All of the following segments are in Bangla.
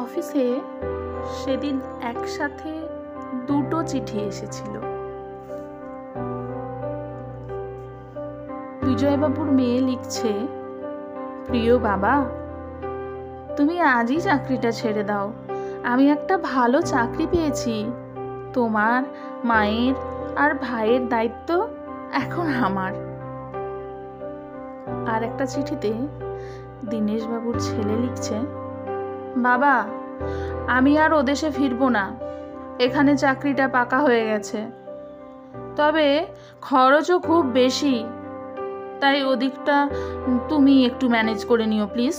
অফিসে সেদিন একসাথে দুটো চিঠি এসেছিল। বিজয়বাবুর মেয়ে লিখছে, প্রিয় বাবা, তুমি আজই চাকরিটা ছেড়ে দাও। আমি একটা ভালো চাকরি পেয়েছি। তোমার, মায়ের আর ভাইয়ের দায়িত্ব এখন আমার। আর একটা চিঠিতে দীনেশবাবুর ছেলে লিখছে, বাবা, আমি আর ওদেশে ফিরবো না। এখানে চাকরিটা পাকা হয়ে গেছে, তবে খরচও খুব বেশি, তাই ওদিকটা তুমি একটু ম্যানেজ করে নিও প্লিজ।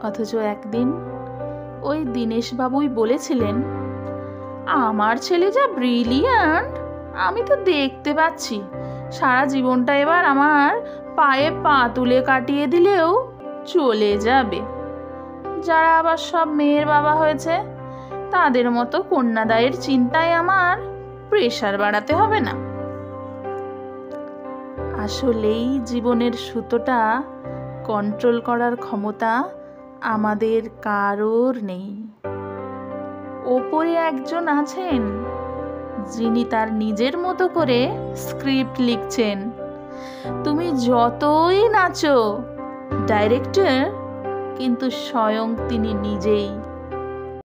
অথচ একদিন ওই দীনেশবাবুই বলেছিলেন, আমার ছেলে যা ব্রিলিয়ান্ট আমি তো দেখতে পাচ্ছি। সারা জীবনটা এবার আমার পায়ে পা তুলে কাটিয়ে দিলেও চলে যাবে। যারা আবার সব মেয়ের বাবা হয়েছে তাদের মতো কন্যাদায়ের চিন্তায় আমার প্রেশার বাড়াতে হবে না। আসলেই জীবনের সুতোটা কন্ট্রোল করার ক্ষমতা আমাদের কারোর নেই। ওপরে একজন আছেন যিনি তার নিজের মতো করে স্ক্রিপ্ট লিখছেন। তুমি যতই নাচো, ডাইরেক্টর কিন্তু স্বয়ং তিনি নিজেই।